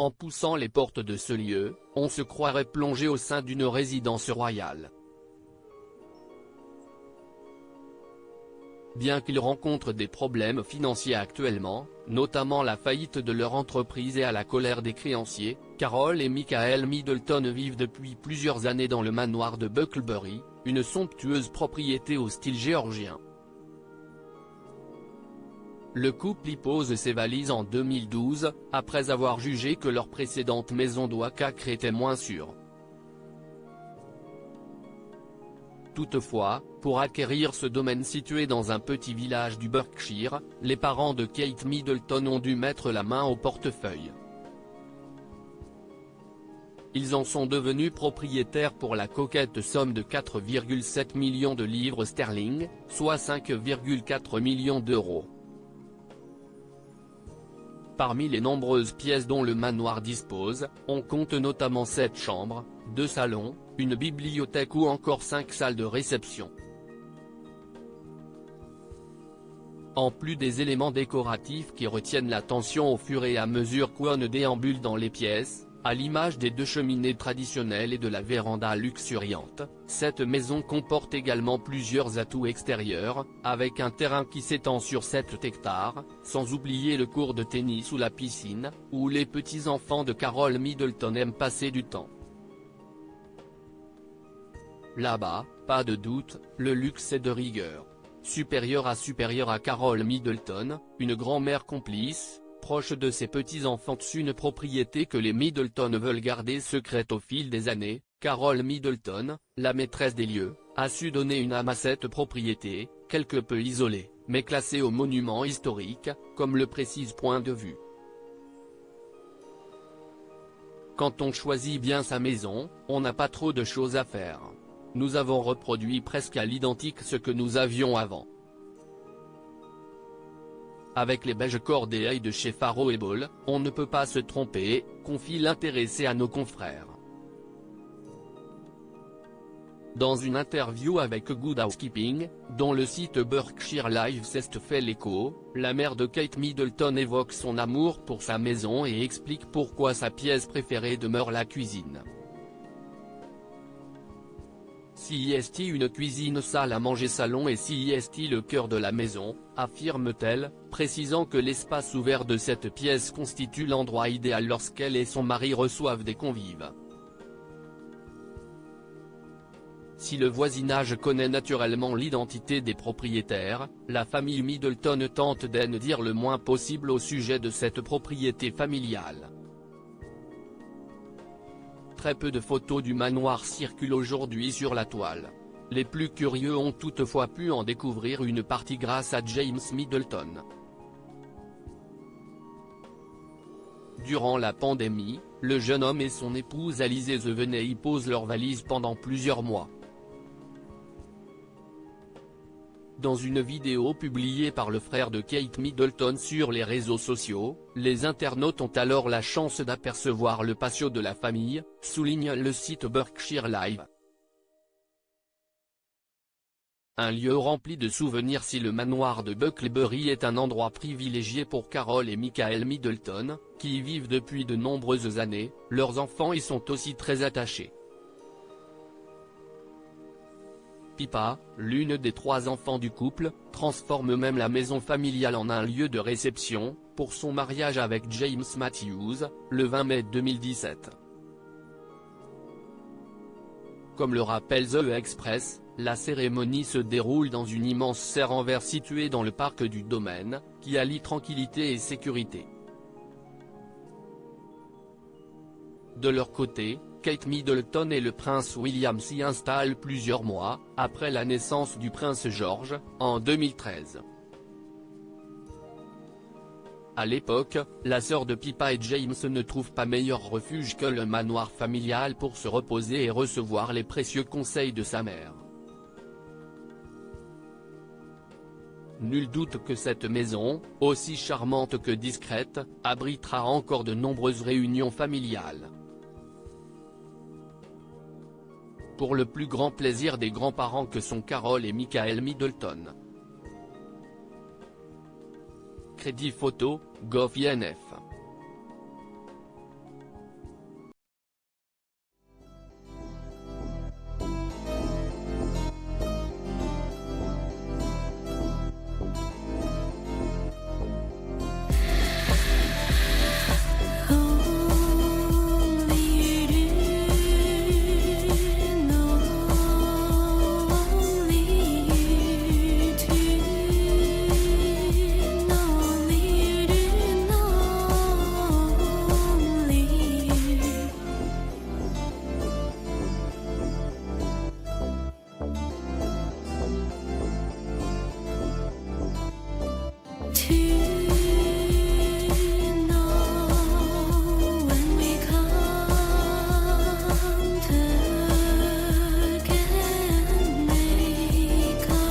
En poussant les portes de ce lieu, on se croirait plongé au sein d'une résidence royale. Bien qu'ils rencontrent des problèmes financiers actuellement, notamment la faillite de leur entreprise et à la colère des créanciers, Carol et Michael Middleton vivent depuis plusieurs années dans le manoir de Bucklebury, une somptueuse propriété au style géorgien. Le couple y pose ses valises en 2012, après avoir jugé que leur précédente maison d'Oaxaca était moins sûre. Toutefois, pour acquérir ce domaine situé dans un petit village du Berkshire, les parents de Kate Middleton ont dû mettre la main au portefeuille. Ils en sont devenus propriétaires pour la coquette somme de 4,7 millions de livres sterling, soit 5,4 millions d'euros. Parmi les nombreuses pièces dont le manoir dispose, on compte notamment 7 chambres, 2 salons, une bibliothèque ou encore 5 salles de réception. En plus des éléments décoratifs qui retiennent l'attention au fur et à mesure qu'on déambule dans les pièces, à l'image des 2 cheminées traditionnelles et de la véranda luxuriante, cette maison comporte également plusieurs atouts extérieurs, avec un terrain qui s'étend sur 7 hectares, sans oublier le court de tennis ou la piscine, où les petits-enfants de Carol Middleton aiment passer du temps. Là-bas, pas de doute, le luxe est de rigueur. Supérieur à Carol Middleton, une grand-mère complice, proche de ses petits-enfants une propriété que les Middleton veulent garder secrète au fil des années, Carol Middleton, la maîtresse des lieux, a su donner une âme à cette propriété, quelque peu isolée, mais classée au monument historique, comme le précise Point de vue. Quand on choisit bien sa maison, on n'a pas trop de choses à faire. Nous avons reproduit presque à l'identique ce que nous avions avant. Avec les beiges Corday de chez Farrow & Ball, on ne peut pas se tromper, confie l'intéressé à nos confrères. Dans une interview avec Good Housekeeping, dont le site Berkshire Live s'est fait l'écho, la mère de Kate Middleton évoque son amour pour sa maison et explique pourquoi sa pièce préférée demeure la cuisine. CIST une cuisine salle à manger salon et CIST le cœur de la maison, affirme-t-elle, précisant que l'espace ouvert de cette pièce constitue l'endroit idéal lorsqu'elle et son mari reçoivent des convives. Si le voisinage connaît naturellement l'identité des propriétaires, la famille Middleton tente d'en dire le moins possible au sujet de cette propriété familiale. Très peu de photos du manoir circulent aujourd'hui sur la toile. Les plus curieux ont toutefois pu en découvrir une partie grâce à James Middleton. Durant la pandémie, le jeune homme et son épouse Alice venaient y poser leurs valises pendant plusieurs mois. Dans une vidéo publiée par le frère de Kate Middleton sur les réseaux sociaux, les internautes ont alors la chance d'apercevoir le patio de la famille, souligne le site Berkshire Live. Un lieu rempli de souvenirs. Si le manoir de Bucklebury est un endroit privilégié pour Carol et Michael Middleton, qui y vivent depuis de nombreuses années, leurs enfants y sont aussi très attachés. Pippa, l'une des 3 enfants du couple, transforme même la maison familiale en un lieu de réception, pour son mariage avec James Matthews, le 20 mai 2017. Comme le rappelle The Express, la cérémonie se déroule dans une immense serre en verre située dans le parc du domaine, qui allie tranquillité et sécurité. De leur côté, Kate Middleton et le prince William s'y installent plusieurs mois, après la naissance du prince George, en 2013. À l'époque, la sœur de Pippa et James ne trouve pas meilleur refuge que le manoir familial pour se reposer et recevoir les précieux conseils de sa mère. Nul doute que cette maison, aussi charmante que discrète, abritera encore de nombreuses réunions familiales. Pour le plus grand plaisir des grands-parents que sont Carol et Michael Middleton. Crédit photo, gov.inf.